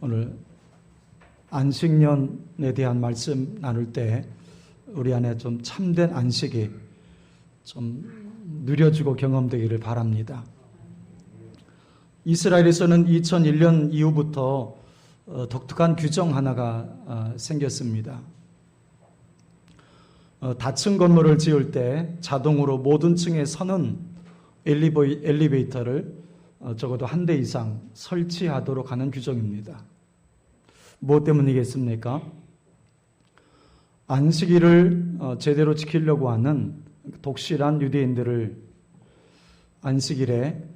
오늘 안식년에 대한 말씀 나눌 때 우리 안에 좀 참된 안식이 좀 누려지고 경험되기를 바랍니다. 이스라엘에서는 2001년 이후부터 독특한 규정 하나가 생겼습니다. 다층 건물을 지을 때 자동으로 모든 층에 서는 엘리베이터를 적어도 한 대 이상 설치하도록 하는 규정입니다. 무엇 때문이겠습니까? 안식일을 제대로 지키려고 하는 독실한 유대인들을 안식일에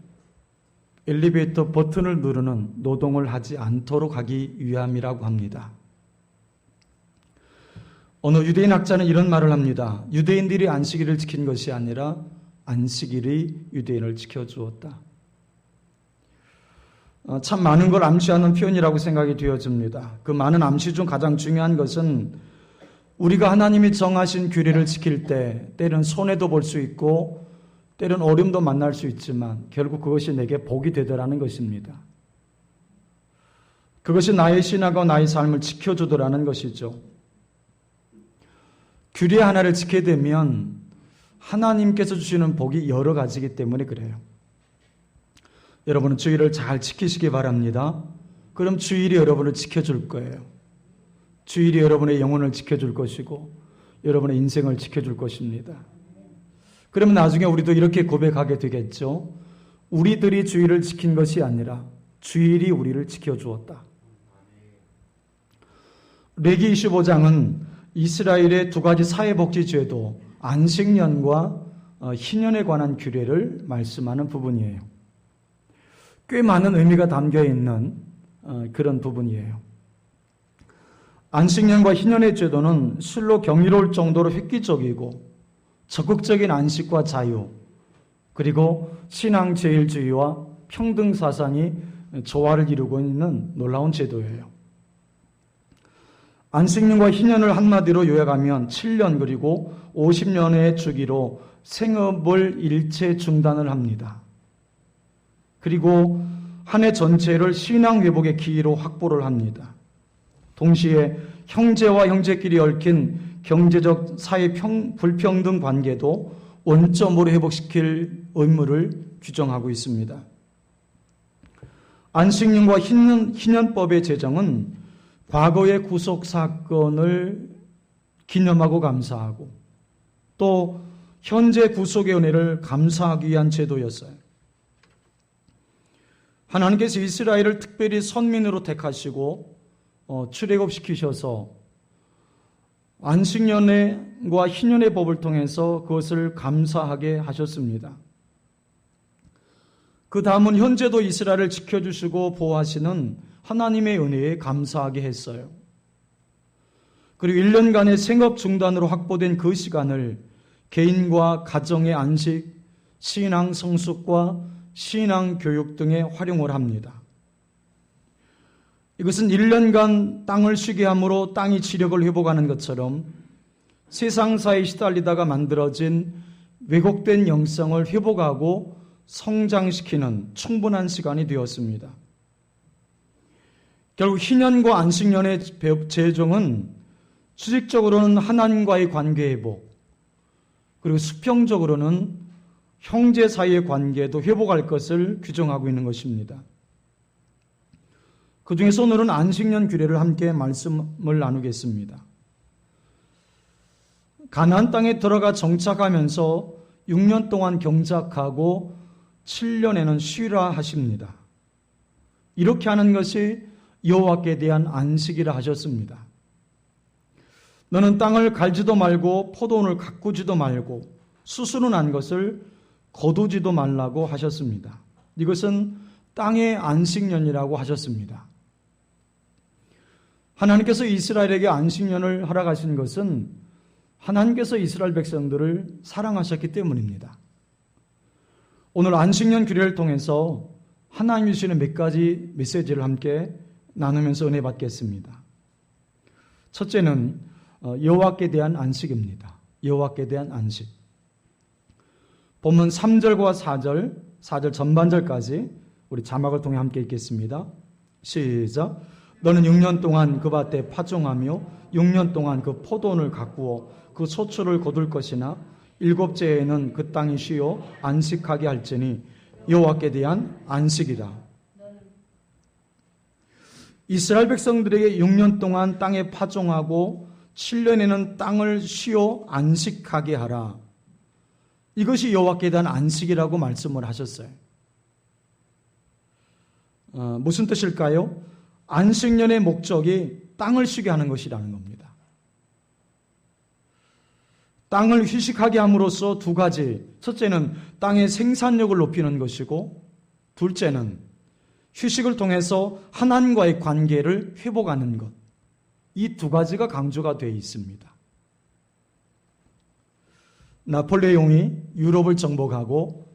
엘리베이터 버튼을 누르는 노동을 하지 않도록 하기 위함이라고 합니다. 어느 유대인 학자는 이런 말을 합니다. 유대인들이 안식일을 지킨 것이 아니라 안식일이 유대인을 지켜주었다. 참 많은 걸 암시하는 표현이라고 생각이 되어집니다. 그 많은 암시 중 가장 중요한 것은 우리가 하나님이 정하신 규례를 지킬 때 때로는 손해도 볼 수 있고 때로는 어려움도 만날 수 있지만 결국 그것이 내게 복이 되더라는 것입니다. 그것이 나의 신앙과 나의 삶을 지켜주더라는 것이죠. 규례 하나를 지키게 되면 하나님께서 주시는 복이 여러 가지이기 때문에 그래요. 여러분은 주일을 잘 지키시기 바랍니다. 그럼 주일이 여러분을 지켜줄 거예요. 주일이 여러분의 영혼을 지켜줄 것이고 여러분의 인생을 지켜줄 것입니다. 그러면 나중에 우리도 이렇게 고백하게 되겠죠. 우리들이 주일을 지킨 것이 아니라 주일이 우리를 지켜주었다. 레기 25장은 이스라엘의 두 가지 사회복지제도 안식년과 희년에 관한 규례를 말씀하는 부분이에요. 꽤 많은 의미가 담겨있는 그런 부분이에요. 안식년과 희년의 제도는 실로 경이로울 정도로 획기적이고 적극적인 안식과 자유, 그리고 신앙제일주의와 평등사상이 조화를 이루고 있는 놀라운 제도예요. 안식년과 희년을 한마디로 요약하면 7년 그리고 50년의 주기로 생업을 일체 중단을 합니다. 그리고 한 해 전체를 신앙 회복의 기회로 확보를 합니다. 동시에 형제와 형제끼리 얽힌 경제적 사회 불평등 관계도 원점으로 회복시킬 의무를 규정하고 있습니다. 안식년과 희년법의 제정은 과거의 구속 사건을 기념하고 감사하고 또 현재 구속의 은혜를 감사하기 위한 제도였어요. 하나님께서 이스라엘을 특별히 선민으로 택하시고 출애굽시키셔서 안식년과 희년의 법을 통해서 그것을 감사하게 하셨습니다. 그 다음은 현재도 이스라엘을 지켜주시고 보호하시는 하나님의 은혜에 감사하게 했어요. 그리고 1년간의 생업 중단으로 확보된 그 시간을 개인과 가정의 안식, 신앙 성숙과 신앙 교육 등에 활용을 합니다. 이것은 1년간 땅을 쉬게 함으로 땅이 지력을 회복하는 것처럼 세상사에 시달리다가 만들어진 왜곡된 영성을 회복하고 성장시키는 충분한 시간이 되었습니다. 결국 희년과 안식년의 제정은 수직적으로는 하나님과의 관계 회복, 그리고 수평적으로는 형제 사이의 관계도 회복할 것을 규정하고 있는 것입니다. 그 중에서 오늘은 안식년 규례를 함께 말씀을 나누겠습니다. 가나안 땅에 들어가 정착하면서 6년 동안 경작하고 7년에는 쉬라 하십니다. 이렇게 하는 것이 여호와께 대한 안식이라 하셨습니다. 너는 땅을 갈지도 말고 포도원을 가꾸지도 말고 수수는 한 것을 거두지도 말라고 하셨습니다. 이것은 땅의 안식년이라고 하셨습니다. 하나님께서 이스라엘에게 안식년을 허락하신 것은 하나님께서 이스라엘 백성들을 사랑하셨기 때문입니다. 오늘 안식년 규례를 통해서 하나님이 주시는 몇 가지 메시지를 함께 나누면서 은혜 받겠습니다. 첫째는 여호와께 대한 안식입니다. 여호와께 대한 안식. 본문 3절과 4절 전반절까지 우리 자막을 통해 함께 읽겠습니다. 시작. 너는 6년 동안 그 밭에 파종하며 6년 동안 그 포도원을 가꾸어 그 소출을 거둘 것이나 일곱째에는 그 땅이 쉬어 안식하게 할지니 여호와께 대한 안식이라. 이스라엘 백성들에게 6년 동안 땅에 파종하고 7년에는 땅을 쉬어 안식하게 하라. 이것이 여호와께 대한 안식이라고 말씀을 하셨어요. 무슨 뜻일까요? 안식년의 목적이 땅을 쉬게 하는 것이라는 겁니다. 땅을 휴식하게 함으로써 두 가지. 첫째는 땅의 생산력을 높이는 것이고, 둘째는 휴식을 통해서 하나님과의 관계를 회복하는 것. 이 두 가지가 강조가 되어 있습니다. 나폴레옹이 유럽을 정복하고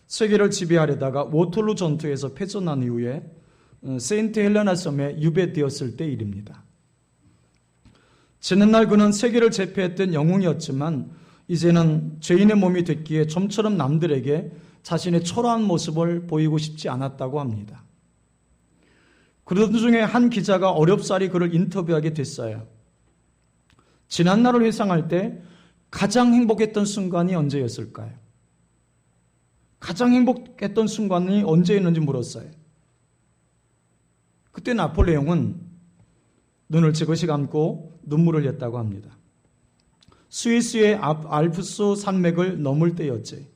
세계를 지배하려다가 워털루 전투에서 패전한 이후에 세인트 헬레나 섬에 유배되었을 때 일입니다. 지난날 그는 세계를 제패했던 영웅이었지만 이제는 죄인의 몸이 됐기에 좀처럼 남들에게 자신의 초라한 모습을 보이고 싶지 않았다고 합니다. 그러던 중에 한 기자가 어렵사리 그를 인터뷰하게 됐어요. 지난날을 회상할 때 가장 행복했던 순간이 언제였을까요? 가장 행복했던 순간이 언제였는지 물었어요. 그때 나폴레옹은 눈을 지그시 감고 눈물을 흘렸다고 합니다. 스위스의 알프스 산맥을 넘을 때였지.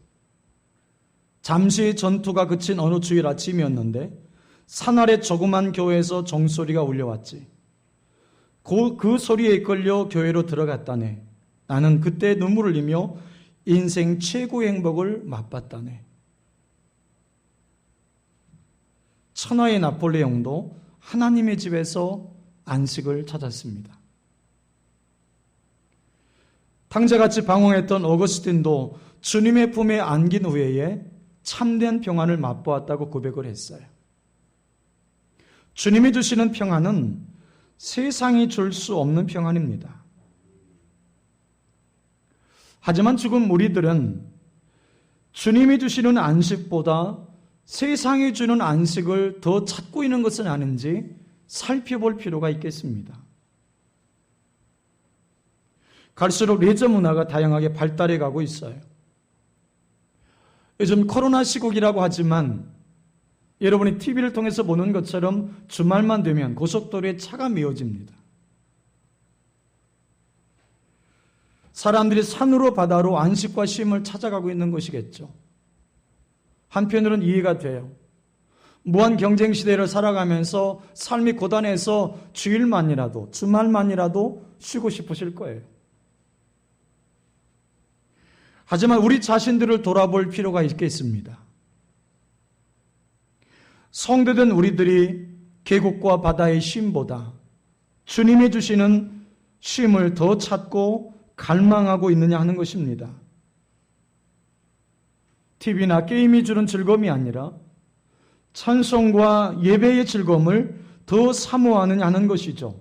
잠시 전투가 그친 어느 주일 아침이었는데 산 아래 조그만 교회에서 종소리가 울려왔지. 그 소리에 이끌려 교회로 들어갔다네. 나는 그때 눈물을 흘리며 인생 최고의 행복을 맛봤다네. 천하의 나폴레옹도 하나님의 집에서 안식을 찾았습니다. 탕자같이 방황했던 어거스틴도 주님의 품에 안긴 후에 참된 평안을 맛보았다고 고백을 했어요. 주님이 주시는 평안은 세상이 줄 수 없는 평안입니다. 하지만 지금 우리들은 주님이 주시는 안식보다 세상이 주는 안식을 더 찾고 있는 것은 아닌지 살펴볼 필요가 있겠습니다. 갈수록 레저 문화가 다양하게 발달해 가고 있어요. 요즘 코로나 시국이라고 하지만 여러분이 TV를 통해서 보는 것처럼 주말만 되면 고속도로에 차가 메워집니다. 사람들이 산으로 바다로 안식과 쉼을 찾아가고 있는 것이겠죠. 한편으로는 이해가 돼요. 무한 경쟁 시대를 살아가면서 삶이 고단해서 주일만이라도 주말만이라도 쉬고 싶으실 거예요. 하지만 우리 자신들을 돌아볼 필요가 있겠습니다. 성도된 우리들이 계곡과 바다의 쉼보다 주님이 주시는 쉼을 더 찾고 갈망하고 있느냐 하는 것입니다. TV나 게임이 주는 즐거움이 아니라 찬송과 예배의 즐거움을 더 사모하느냐 하는 것이죠.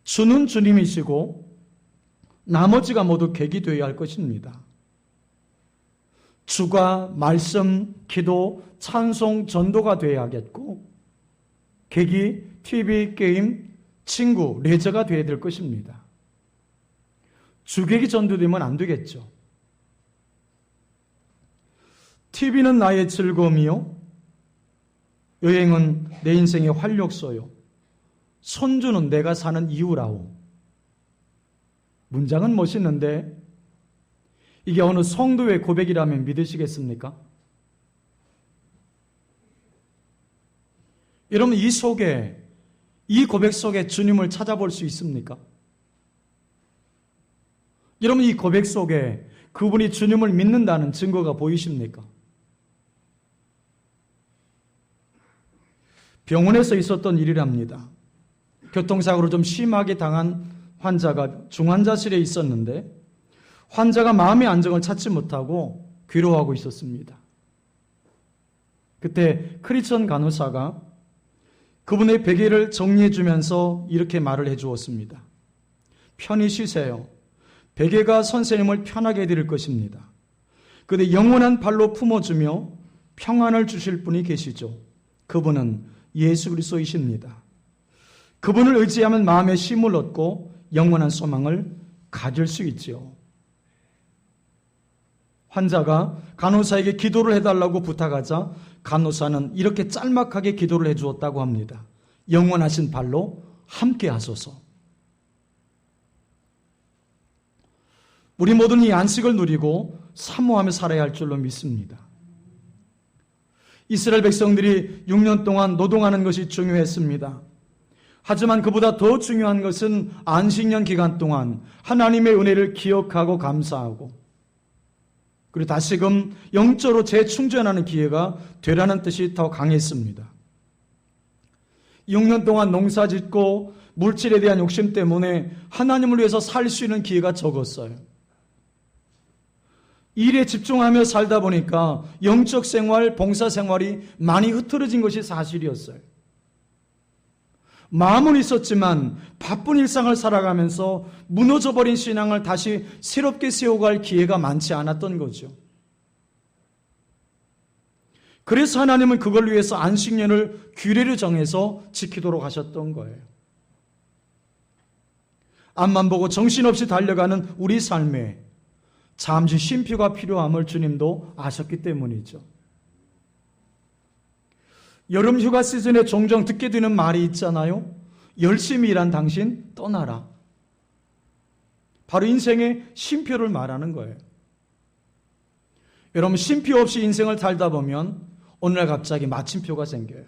주는 주님이시고 나머지가 모두 객이 되어야 할 것입니다. 주가 말씀, 기도, 찬송, 전도가 되어야겠고 객이 TV, 게임, 친구, 레저가 되어야 될 것입니다. 주객이 전도되면 안 되겠죠. TV는 나의 즐거움이요. 여행은 내 인생의 활력소요. 손주는 내가 사는 이유라오. 문장은 멋있는데 이게 어느 성도의 고백이라면 믿으시겠습니까? 여러분 이 고백 속에 주님을 찾아볼 수 있습니까? 여러분 이 고백 속에 그분이 주님을 믿는다는 증거가 보이십니까? 병원에서 있었던 일이랍니다. 교통사고로 좀 심하게 당한 환자가 중환자실에 있었는데 환자가 마음의 안정을 찾지 못하고 괴로워하고 있었습니다. 그때 크리스천 간호사가 그분의 베개를 정리해 주면서 이렇게 말을 해 주었습니다. 편히 쉬세요. 베개가 선생님을 편하게 해드릴 것입니다. 그런데 영원한 발로 품어주며 평안을 주실 분이 계시죠. 그분은 예수 그리스도이십니다. 그분을 의지하면 마음에 쉼을 얻고 영원한 소망을 가질 수 있지요. 환자가 간호사에게 기도를 해달라고 부탁하자 간호사는 이렇게 짤막하게 기도를 해주었다고 합니다. 영원하신 발로 함께 하소서. 우리 모두는 이 안식을 누리고 사모하며 살아야 할 줄로 믿습니다. 이스라엘 백성들이 6년 동안 노동하는 것이 중요했습니다. 하지만 그보다 더 중요한 것은 안식년 기간 동안 하나님의 은혜를 기억하고 감사하고 그리고 다시금 영적으로 재충전하는 기회가 되라는 뜻이 더 강했습니다. 6년 동안 농사 짓고 물질에 대한 욕심 때문에 하나님을 위해서 살 수 있는 기회가 적었어요. 일에 집중하며 살다 보니까 영적 생활, 봉사 생활이 많이 흐트러진 것이 사실이었어요. 마음은 있었지만 바쁜 일상을 살아가면서 무너져버린 신앙을 다시 새롭게 세워갈 기회가 많지 않았던 거죠. 그래서 하나님은 그걸 위해서 안식년을 규례를 정해서 지키도록 하셨던 거예요. 앞만 보고 정신없이 달려가는 우리 삶에 잠시 쉼표가 필요함을 주님도 아셨기 때문이죠. 여름 휴가 시즌에 종종 듣게 되는 말이 있잖아요. 열심히 일한 당신 떠나라. 바로 인생의 쉼표를 말하는 거예요. 여러분, 쉼표 없이 인생을 살다 보면 어느 날 갑자기 마침표가 생겨요.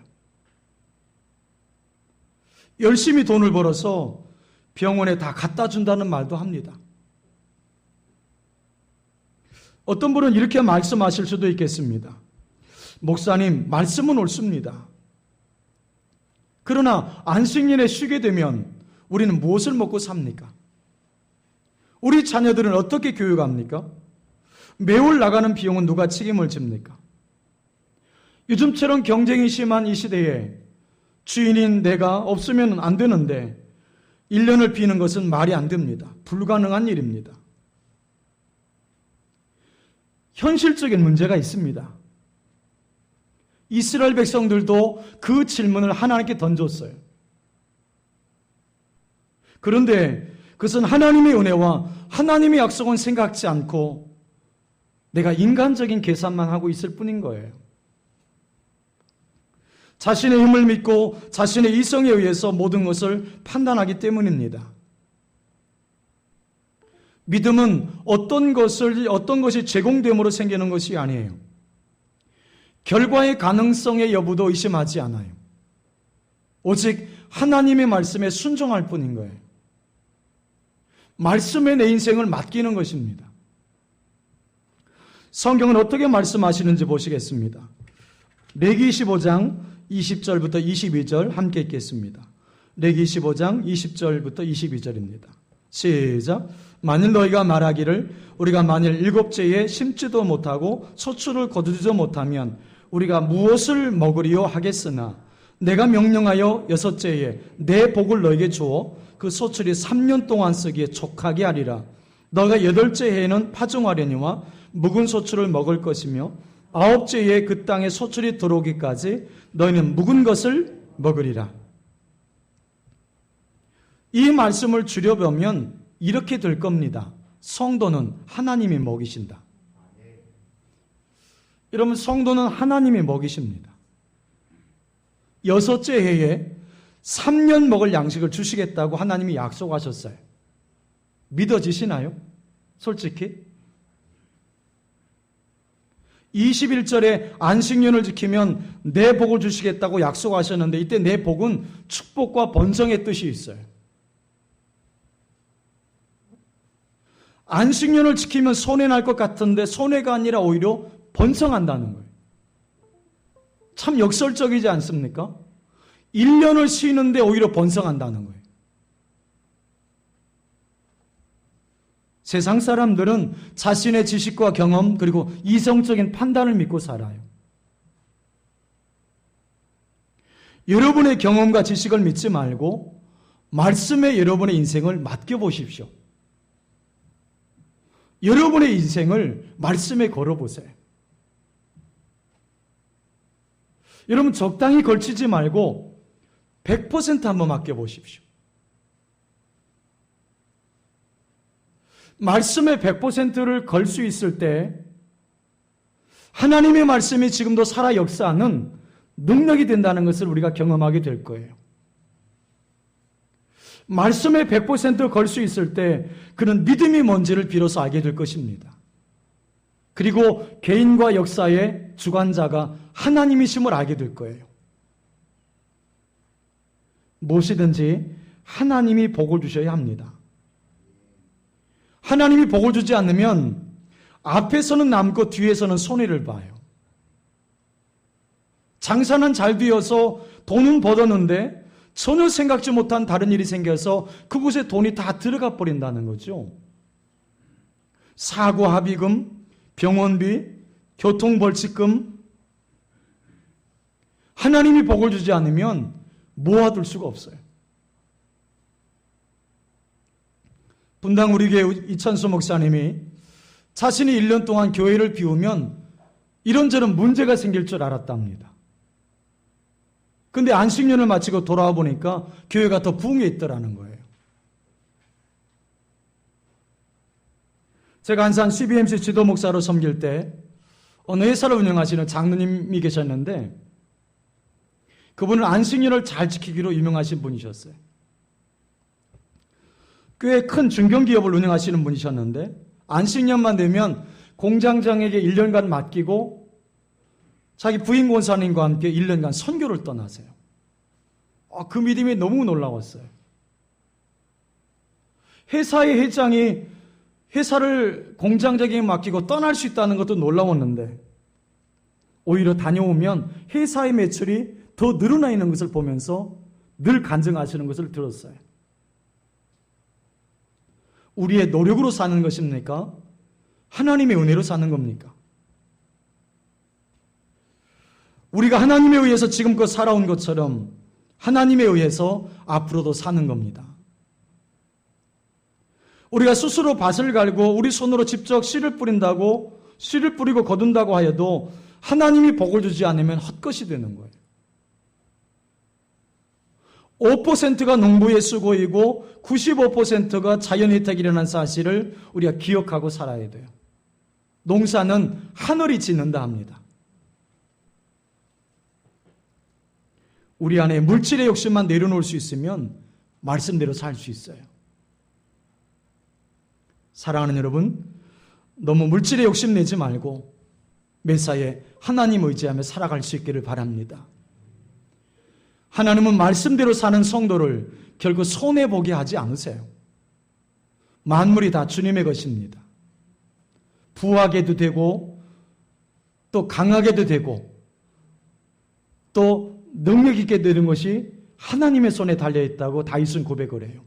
열심히 돈을 벌어서 병원에 다 갖다 준다는 말도 합니다. 어떤 분은 이렇게 말씀하실 수도 있겠습니다. 목사님, 말씀은 옳습니다. 그러나 안식년에 쉬게 되면 우리는 무엇을 먹고 삽니까? 우리 자녀들은 어떻게 교육합니까? 매월 나가는 비용은 누가 책임을 집니까? 요즘처럼 경쟁이 심한 이 시대에 주인인 내가 없으면 안 되는데 1년을 비는 것은 말이 안 됩니다. 불가능한 일입니다. 현실적인 문제가 있습니다. 이스라엘 백성들도 그 질문을 하나님께 던졌어요. 그런데 그것은 하나님의 은혜와 하나님의 약속은 생각지 않고 내가 인간적인 계산만 하고 있을 뿐인 거예요. 자신의 힘을 믿고 자신의 이성에 의해서 모든 것을 판단하기 때문입니다. 믿음은 어떤 것이 제공됨으로 생기는 것이 아니에요. 결과의 가능성의 여부도 의심하지 않아요. 오직 하나님의 말씀에 순종할 뿐인 거예요. 말씀에 내 인생을 맡기는 것입니다. 성경은 어떻게 말씀하시는지 보시겠습니다. 레기 25장 20절부터 22절 함께 읽겠습니다. 레기 25장 20절부터 22절입니다. 시작. 만일 너희가 말하기를 우리가 만일 7째에 심지도 못하고 소출을 거두지도 못하면 우리가 무엇을 먹으리요 하겠으나 내가 명령하여 6째에 내 복을 너에게 주어 그 소출이 3년 동안 쓰기에 족하게 하리라. 너가 8째 해에는 파종하려니와 묵은 소출을 먹을 것이며 9째 해에 그 땅에 소출이 들어오기까지 너희는 묵은 것을 먹으리라. 이 말씀을 줄여보면 이렇게 될 겁니다. 성도는 하나님이 먹이신다. 여러분, 성도는 하나님이 먹이십니다. 6째 해에 3년 먹을 양식을 주시겠다고 하나님이 약속하셨어요. 믿어지시나요? 솔직히 21절에 안식년을 지키면 내 복을 주시겠다고 약속하셨는데 이때 내 복은 축복과 번성의 뜻이 있어요. 안식년을 지키면 손해날 것 같은데 손해가 아니라 오히려 번성한다는 거예요. 참 역설적이지 않습니까? 1년을 쉬는데 오히려 번성한다는 거예요. 세상 사람들은 자신의 지식과 경험 그리고 이성적인 판단을 믿고 살아요. 여러분의 경험과 지식을 믿지 말고 말씀에 여러분의 인생을 맡겨보십시오. 여러분의 인생을 말씀에 걸어보세요. 여러분 적당히 걸치지 말고 100% 한번 맡겨보십시오. 말씀의 100%를 걸 수 있을 때 하나님의 말씀이 지금도 살아 역사하는 능력이 된다는 것을 우리가 경험하게 될 거예요. 말씀에 100% 걸 수 있을 때 그는 믿음이 뭔지를 비로소 알게 될 것입니다. 그리고 개인과 역사의 주관자가 하나님이심을 알게 될 거예요. 무엇이든지 하나님이 복을 주셔야 합니다. 하나님이 복을 주지 않으면 앞에서는 남고 뒤에서는 손해를 봐요. 장사는 잘 되어서 돈은 벌었는데 전혀 생각지 못한 다른 일이 생겨서 그곳에 돈이 다 들어가 버린다는 거죠. 사고 합의금, 병원비, 교통벌칙금. 하나님이 복을 주지 않으면 모아둘 수가 없어요. 분당 우리 교회 이찬수 목사님이 자신이 1년 동안 교회를 비우면 이런저런 문제가 생길 줄 알았답니다. 근데 안식년을 마치고 돌아와 보니까 교회가 더 부흥해 있더라는 거예요. 제가 안산 CBMC 지도 목사로 섬길 때 어느 회사를 운영하시는 장로님이 계셨는데 그분은 안식년을 잘 지키기로 유명하신 분이셨어요. 꽤 큰 중견기업을 운영하시는 분이셨는데 안식년만 되면 공장장에게 1년간 맡기고 자기 부인 권사님과 함께 1년간 선교를 떠나세요. 그 믿음이 너무 놀라웠어요. 회사의 회장이 회사를 공장장에게 맡기고 떠날 수 있다는 것도 놀라웠는데 오히려 다녀오면 회사의 매출이 더 늘어나 있는 것을 보면서 늘 간증하시는 것을 들었어요. 우리의 노력으로 사는 것입니까? 하나님의 은혜로 사는 겁니까? 우리가 하나님에 의해서 지금껏 살아온 것처럼 하나님에 의해서 앞으로도 사는 겁니다. 우리가 스스로 밭을 갈고 우리 손으로 직접 씨를 뿌린다고 씨를 뿌리고 거둔다고 하여도 하나님이 복을 주지 않으면 헛것이 되는 거예요. 5%가 농부의 수고이고 95%가 자연혜택이라는 사실을 우리가 기억하고 살아야 돼요. 농사는 하늘이 짓는다 합니다. 우리 안에 물질의 욕심만 내려놓을 수 있으면 말씀대로 살 수 있어요. 사랑하는 여러분, 너무 물질의 욕심 내지 말고 매사에 하나님 의지하며 살아갈 수 있기를 바랍니다. 하나님은 말씀대로 사는 성도를 결국 손해보게 하지 않으세요. 만물이 다 주님의 것입니다. 부하게도 되고 또 강하게도 되고 또 능력 있게 되는 것이 하나님의 손에 달려있다고 다윗은 고백을 해요.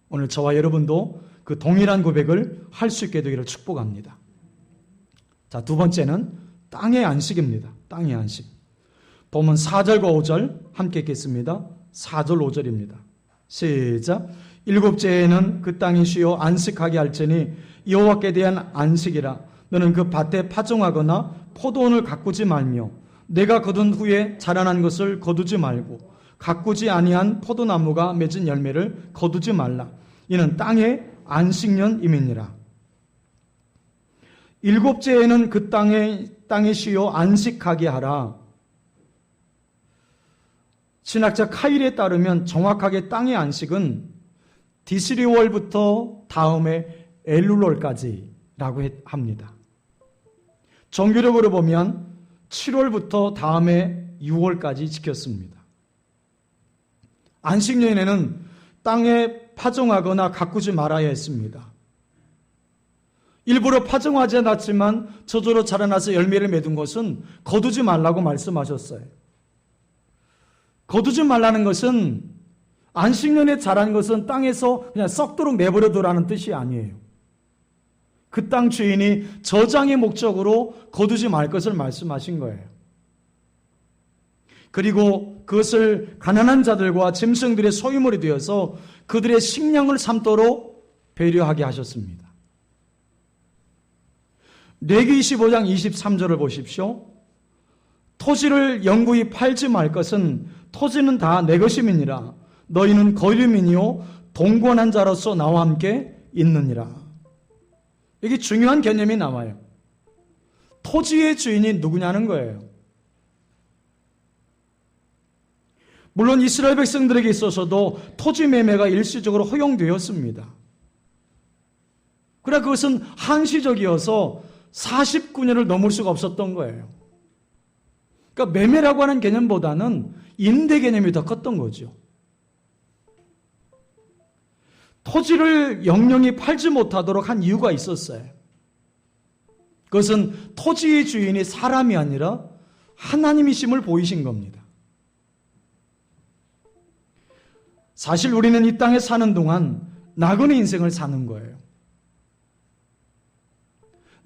오늘 저와 여러분도 그 동일한 고백을 할 수 있게 되기를 축복합니다. 자, 두 번째는 땅의 안식입니다. 땅의 안식. 보면 4절과 5절 함께 읽겠습니다. 4절 5절입니다. 시작. 일곱째에는 그 땅이 쉬어 안식하게 할지니 여호와께 대한 안식이라. 너는 그 밭에 파종하거나 포도원을 가꾸지 말며 내가 거둔 후에 자라난 것을 거두지 말고 가꾸지 아니한 포도나무가 맺은 열매를 거두지 말라. 이는 땅의 안식년임이니라. 일곱째에는 그 땅에 쉬어 안식하게 하라. 신학자 카일에 따르면 정확하게 땅의 안식은 디스리월부터 다음에 엘룰월까지라고 합니다. 정규력으로 보면 7월부터 다음에 6월까지 지켰습니다. 안식년에는 땅에 파종하거나 가꾸지 말아야 했습니다. 일부러 파종하지 않았지만 저절로 자라나서 열매를 맺은 것은 거두지 말라고 말씀하셨어요. 거두지 말라는 것은 안식년에 자란 것은 땅에서 그냥 썩도록 내버려 두라는 뜻이 아니에요. 그 땅 주인이 저장의 목적으로 거두지 말 것을 말씀하신 거예요. 그리고 그것을 가난한 자들과 짐승들의 소유물이 되어서 그들의 식량을 삼도록 배려하게 하셨습니다. 레위기 25장 23절을 보십시오. 토지를 영구히 팔지 말 것은 토지는 다 내 것임이니라. 너희는 거류민이요 동거한 자로서 나와 함께 있느니라. 여기 중요한 개념이 나와요. 토지의 주인이 누구냐는 거예요. 물론 이스라엘 백성들에게 있어서도 토지 매매가 일시적으로 허용되었습니다. 그러나 그것은 한시적이어서 49년을 넘을 수가 없었던 거예요. 그러니까 매매라고 하는 개념보다는 임대 개념이 더 컸던 거죠. 토지를 영영이 팔지 못하도록 한 이유가 있었어요. 그것은 토지의 주인이 사람이 아니라 하나님이심을 보이신 겁니다. 사실 우리는 이 땅에 사는 동안 나그네 인생을 사는 거예요.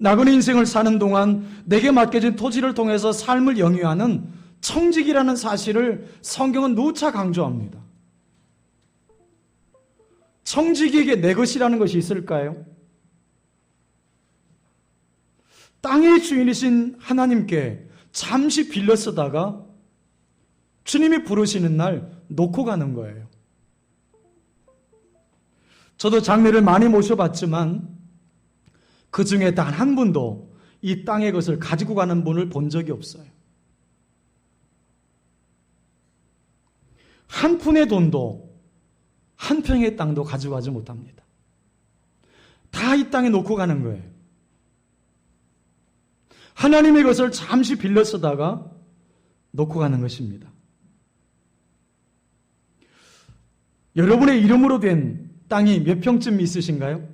나그네 인생을 사는 동안 내게 맡겨진 토지를 통해서 삶을 영위하는 청직이라는 사실을 성경은 누차 강조합니다. 청지기에게 내 것이라는 것이 있을까요? 땅의 주인이신 하나님께 잠시 빌려 쓰다가 주님이 부르시는 날 놓고 가는 거예요. 저도 장례를 많이 모셔봤지만 그 중에 단 한 분도 이 땅의 것을 가지고 가는 분을 본 적이 없어요. 한 푼의 돈도 한 평의 땅도 가져가지 못합니다. 다 이 땅에 놓고 가는 거예요. 하나님의 것을 잠시 빌려 쓰다가 놓고 가는 것입니다. 여러분의 이름으로 된 땅이 몇 평쯤 있으신가요?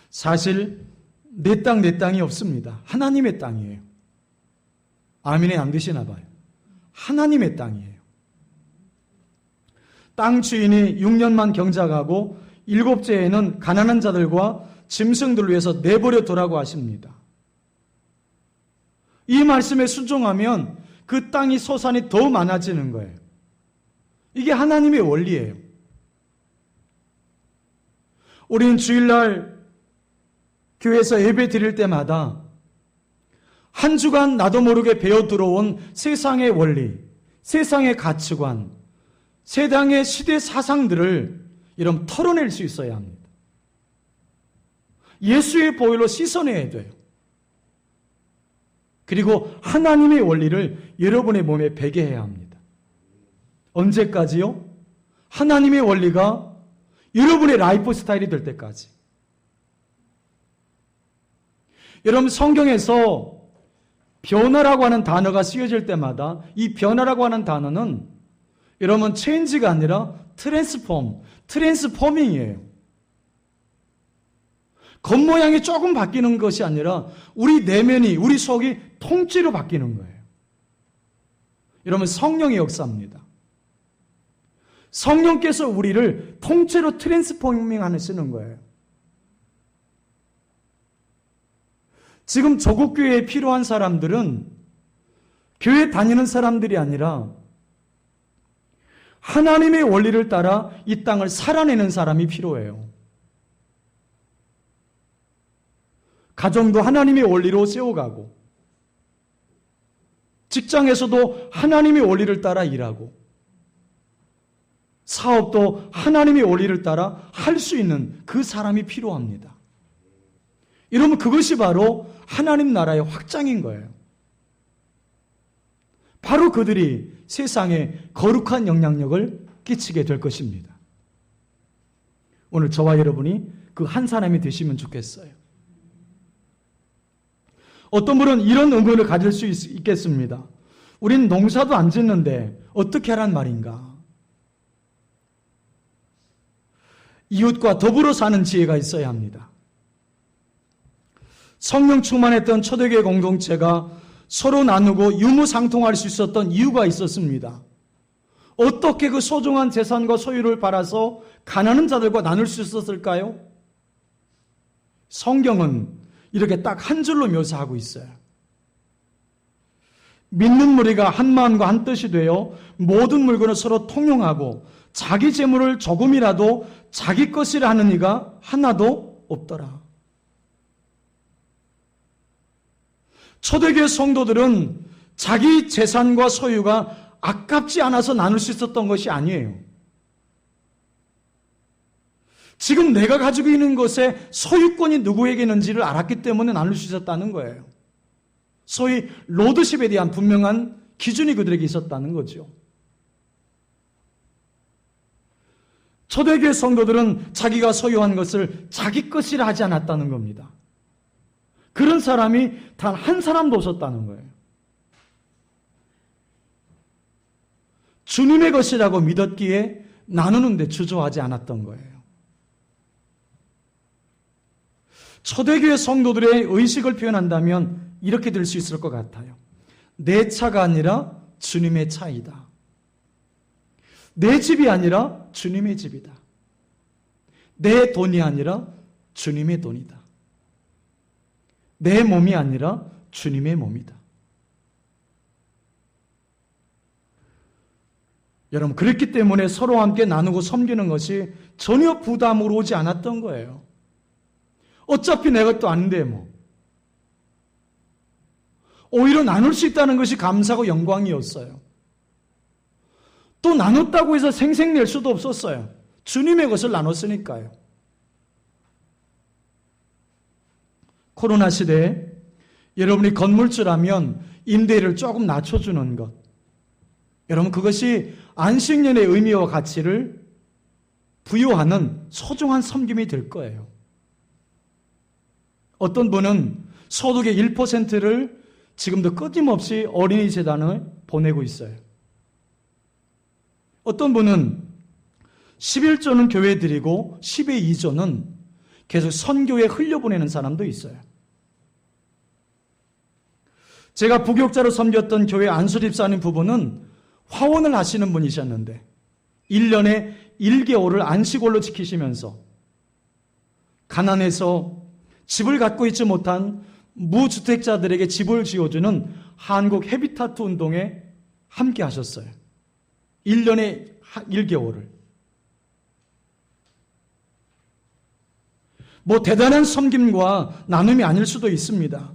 사실 내 땅이 없습니다. 하나님의 땅이에요. 아멘에 안 되시나 봐요. 하나님의 땅이에요. 땅 주인이 6년만 경작하고 7째에는 가난한 자들과 짐승들을 위해서 내버려 두라고 하십니다. 이 말씀에 순종하면 그 땅이 소산이 더 많아지는 거예요. 이게 하나님의 원리예요. 우리는 주일날 교회에서 예배 드릴 때마다 한 주간 나도 모르게 배워 들어온 세상의 원리, 세상의 가치관, 세상의 시대 사상들을 이런 털어낼 수 있어야 합니다. 예수의 보혈로 씻어내야 돼요. 그리고 하나님의 원리를 여러분의 몸에 배게 해야 합니다. 언제까지요? 하나님의 원리가 여러분의 라이프 스타일이 될 때까지. 여러분 성경에서 변화라고 하는 단어가 쓰여질 때마다 이 변화라고 하는 단어는 여러분 체인지가 아니라 트랜스포밍이에요. 겉모양이 조금 바뀌는 것이 아니라 우리 내면이, 우리 속이 통째로 바뀌는 거예요. 여러분 성령의 역사입니다. 성령께서 우리를 통째로 트랜스포밍 하시는 거예요. 지금 조국교회에 필요한 사람들은 교회 다니는 사람들이 아니라 하나님의 원리를 따라 이 땅을 살아내는 사람이 필요해요. 가정도 하나님의 원리로 세워가고 직장에서도 하나님의 원리를 따라 일하고 사업도 하나님의 원리를 따라 할 수 있는 그 사람이 필요합니다. 이러면 그것이 바로 하나님 나라의 확장인 거예요. 바로 그들이 세상에 거룩한 영향력을 끼치게 될 것입니다. 오늘 저와 여러분이 그 한 사람이 되시면 좋겠어요. 어떤 분은 이런 의문을 가질 수 있겠습니다. 우린 농사도 안 짓는데 어떻게 하란 말인가? 이웃과 더불어 사는 지혜가 있어야 합니다. 성령 충만했던 초대교회 공동체가 서로 나누고 유무상통할 수 있었던 이유가 있었습니다. 어떻게 그 소중한 재산과 소유를 팔아서 가난한 자들과 나눌 수 있었을까요? 성경은 이렇게 딱 한 줄로 묘사하고 있어요. 믿는 무리가 한 마음과 한 뜻이 되어 모든 물건을 서로 통용하고 자기 재물을 조금이라도 자기 것이라 하는 이가 하나도 없더라. 초대교회 성도들은 자기 재산과 소유가 아깝지 않아서 나눌 수 있었던 것이 아니에요. 지금 내가 가지고 있는 것의 소유권이 누구에게 있는지를 알았기 때문에 나눌 수 있었다는 거예요. 소위 로드십에 대한 분명한 기준이 그들에게 있었다는 거죠. 초대교회 성도들은 자기가 소유한 것을 자기 것이라 하지 않았다는 겁니다. 그런 사람이 단 한 사람도 없었다는 거예요. 주님의 것이라고 믿었기에 나누는데 주저하지 않았던 거예요. 초대교회 성도들의 의식을 표현한다면 이렇게 될 수 있을 것 같아요. 내 차가 아니라 주님의 차이다. 내 집이 아니라 주님의 집이다. 내 돈이 아니라 주님의 돈이다. 내 몸이 아니라 주님의 몸이다. 여러분, 그렇기 때문에 서로 함께 나누고 섬기는 것이 전혀 부담으로 오지 않았던 거예요. 어차피 내 것도 아닌데 뭐. 오히려 나눌 수 있다는 것이 감사하고 영광이었어요. 또 나눴다고 해서 생색낼 수도 없었어요. 주님의 것을 나눴으니까요. 코로나 시대에 여러분이 건물주라면 임대료를 조금 낮춰주는 것. 여러분, 그것이 안식년의 의미와 가치를 부여하는 소중한 섬김이 될 거예요. 어떤 분은 소득의 1%를 지금도 끊임없이 어린이 재단을 보내고 있어요. 어떤 분은 11조는 교회에 드리고 10의 2조는 계속 선교에 흘려보내는 사람도 있어요. 제가 부교육자로 섬겼던 교회 안수집사님 부부는 화원을 하시는 분이셨는데 1년에 1개월을 안식월로 지키시면서 가난해서 집을 갖고 있지 못한 무주택자들에게 집을 지어주는 한국 헤비타트 운동에 함께 하셨어요. 1년에 1개월을. 뭐 대단한 섬김과 나눔이 아닐 수도 있습니다.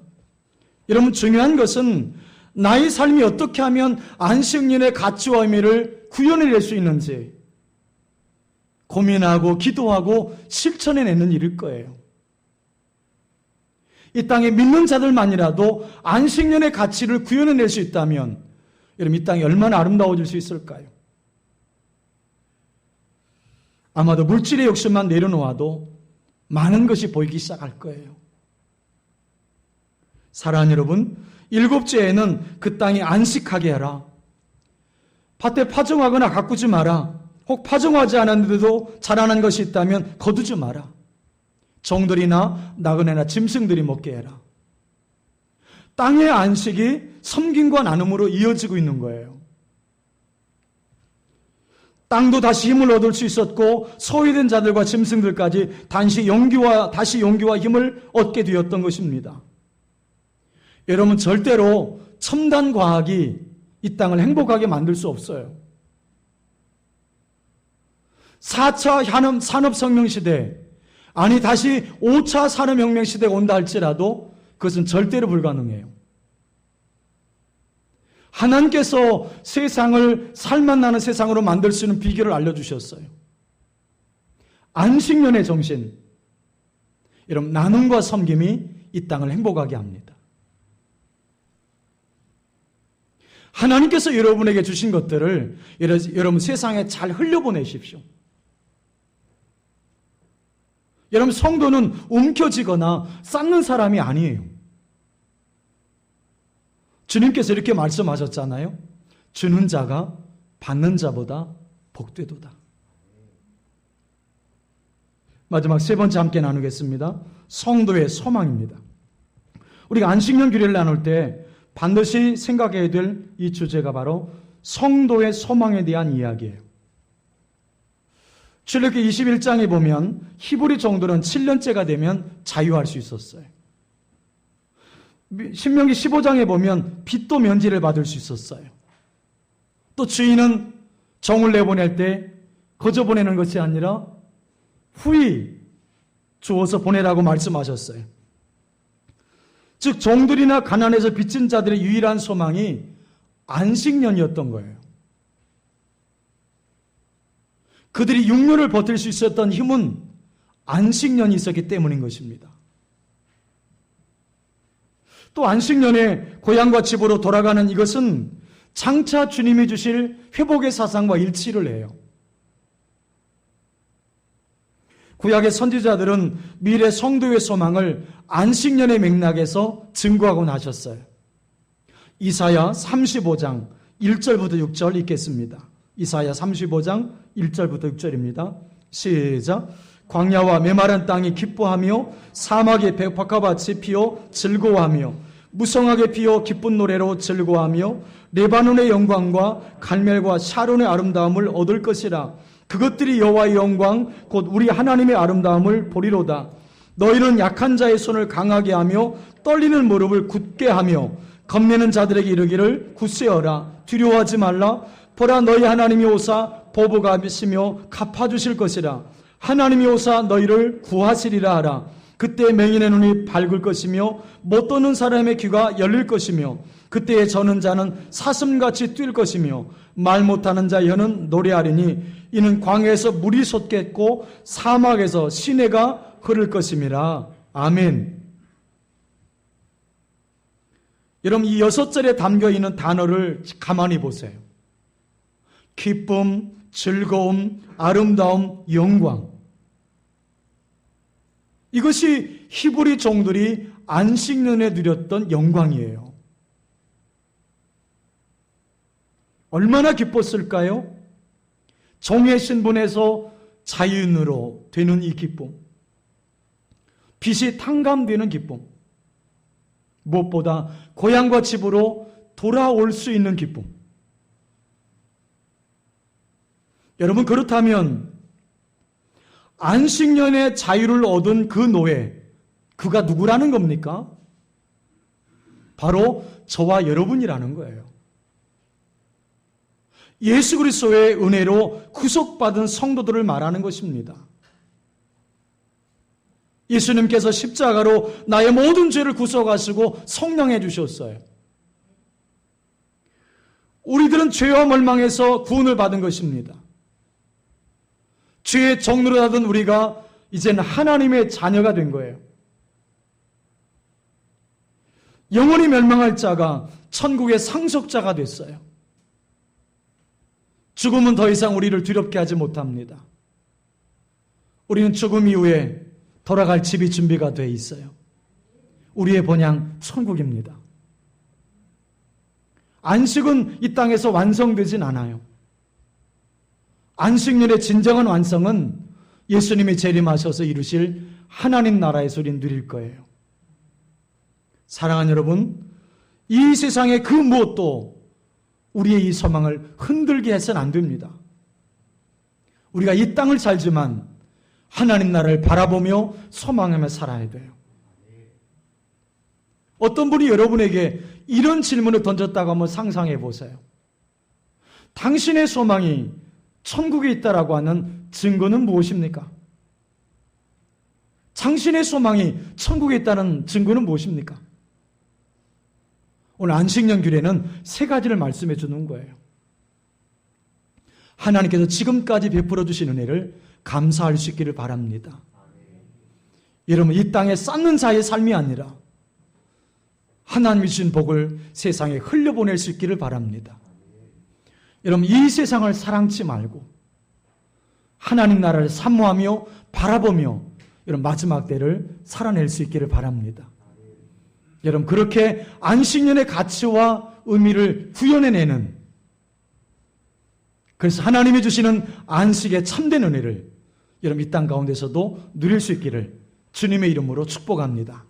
여러분, 중요한 것은 나의 삶이 어떻게 하면 안식년의 가치와 의미를 구현해낼 수 있는지 고민하고 기도하고 실천해내는 일일 거예요. 이 땅에 믿는 자들만이라도 안식년의 가치를 구현해낼 수 있다면 여러분, 이 땅이 얼마나 아름다워질 수 있을까요? 아마도 물질의 욕심만 내려놓아도 많은 것이 보이기 시작할 거예요. 사랑하는 여러분, 7째에는 그 땅이 안식하게 하라. 밭에 파종하거나 가꾸지 마라. 혹 파종하지 않았는데도 자라난 것이 있다면 거두지 마라. 종들이나 나그네나 짐승들이 먹게 해라. 땅의 안식이 섬김과 나눔으로 이어지고 있는 거예요. 땅도 다시 힘을 얻을 수 있었고 소외된 자들과 짐승들까지 다시 용기와 힘을 얻게 되었던 것입니다. 여러분, 절대로 첨단 과학이 이 땅을 행복하게 만들 수 없어요. 4차 산업혁명 시대, 아니 다시 5차 산업혁명 시대가 온다 할지라도 그것은 절대로 불가능해요. 하나님께서 세상을 살맛나는 세상으로 만들 수 있는 비결을 알려주셨어요. 안식년의 정신. 여러분, 나눔과 섬김이 이 땅을 행복하게 합니다. 하나님께서 여러분에게 주신 것들을 여러분 세상에 잘 흘려보내십시오. 여러분, 성도는 움켜쥐거나 쌓는 사람이 아니에요. 주님께서 이렇게 말씀하셨잖아요. 주는 자가 받는 자보다 복되도다. 마지막 3번째 함께 나누겠습니다. 성도의 소망입니다. 우리가 안식년 규례를 나눌 때 반드시 생각해야 될 이 주제가 바로 성도의 소망에 대한 이야기예요. 출애굽기 21장에 보면 히브리 종들은 7년째가 되면 자유할 수 있었어요. 신명기 15장에 보면 빚도 면제를 받을 수 있었어요. 또 주인은 종을 내보낼 때 거저 보내는 것이 아니라 후히 주어서 보내라고 말씀하셨어요. 즉 종들이나 가난해서 빚진 자들의 유일한 소망이 안식년이었던 거예요. 그들이 6년을 버틸 수 있었던 힘은 안식년이 있었기 때문인 것입니다. 또 안식년에 고향과 집으로 돌아가는 이것은 장차 주님이 주실 회복의 사상과 일치를 해요. 구약의 선지자들은 미래 성도의 소망을 안식년의 맥락에서 증거하곤 하셨어요. 이사야 35장 1절부터 6절 읽겠습니다. 이사야 35장 1절부터 6절입니다. 시작. 광야와 메마른 땅이 기뻐하며 사막의 백화밭이 피어 즐거워하며 무성하게 피어 기쁜 노래로 즐거워하며 레바논의 영광과 갈멜과 샤론의 아름다움을 얻을 것이라. 그것들이 여호와의 영광 곧 우리 하나님의 아름다움을 보리로다. 너희는 약한 자의 손을 강하게 하며 떨리는 무릎을 굳게 하며 겁내는 자들에게 이르기를 굳세어라. 두려워하지 말라. 보라 너희 하나님이 오사 보복하시며 갚아주실 것이라. 하나님이 오사 너희를 구하시리라 하라. 그때 맹인의 눈이 밝을 것이며 못 듣는 사람의 귀가 열릴 것이며 그때에 저는 자는 사슴같이 뛸 것이며 말 못하는 자 혀는 노래하리니 이는 광야에서 물이 솟겠고 사막에서 시내가 흐를 것임이라. 아멘. 여러분 이 6절에 담겨있는 단어를 가만히 보세요. 기쁨, 즐거움, 아름다움, 영광. 이것이 히브리 종들이 안식년에 누렸던 영광이에요. 얼마나 기뻤을까요? 종의 신분에서 자유인으로 되는 이 기쁨. 빚이 탕감되는 기쁨. 무엇보다 고향과 집으로 돌아올 수 있는 기쁨. 여러분 그렇다면 안식년의 자유를 얻은 그 노예, 그가 누구라는 겁니까? 바로 저와 여러분이라는 거예요. 예수 그리스도의 은혜로 구속받은 성도들을 말하는 것입니다. 예수님께서 십자가로 나의 모든 죄를 구속하시고 성령해 주셨어요. 우리들은 죄와 멸망에서 구원을 받은 것입니다. 죄의 종로로 하던 우리가 이제는 하나님의 자녀가 된 거예요. 영원히 멸망할 자가 천국의 상속자가 됐어요. 죽음은 더 이상 우리를 두렵게 하지 못합니다. 우리는 죽음 이후에 돌아갈 집이 준비가 되어 있어요. 우리의 본향 천국입니다. 안식은 이 땅에서 완성되진 않아요. 안식년의 진정한 완성은 예수님이 재림하셔서 이루실 하나님 나라에서 우리는 누릴 거예요. 사랑하는 여러분, 이 세상의 그 무엇도 우리의 이 소망을 흔들게 해서는 안 됩니다. 우리가 이 땅을 살지만 하나님 나라를 바라보며 소망하며 살아야 돼요. 어떤 분이 여러분에게 이런 질문을 던졌다고 한번 상상해 보세요. 당신의 소망이 천국에 있다라고 하는 증거는 무엇입니까? 당신의 소망이 천국에 있다는 증거는 무엇입니까? 오늘 안식년 규례는 3가지를 말씀해 주는 거예요. 하나님께서 지금까지 베풀어 주신 은혜를 감사할 수 있기를 바랍니다. 여러분 이 땅에 쌓는 자의 삶이 아니라 하나님이 주신 복을 세상에 흘려보낼 수 있기를 바랍니다. 여러분 이 세상을 사랑치 말고 하나님 나라를 사모하며 바라보며 여러분 마지막 때를 살아낼 수 있기를 바랍니다. 여러분 그렇게 안식년의 가치와 의미를 구현해내는, 그래서 하나님이 주시는 안식의 참된 은혜를 여러분 이 땅 가운데서도 누릴 수 있기를 주님의 이름으로 축복합니다.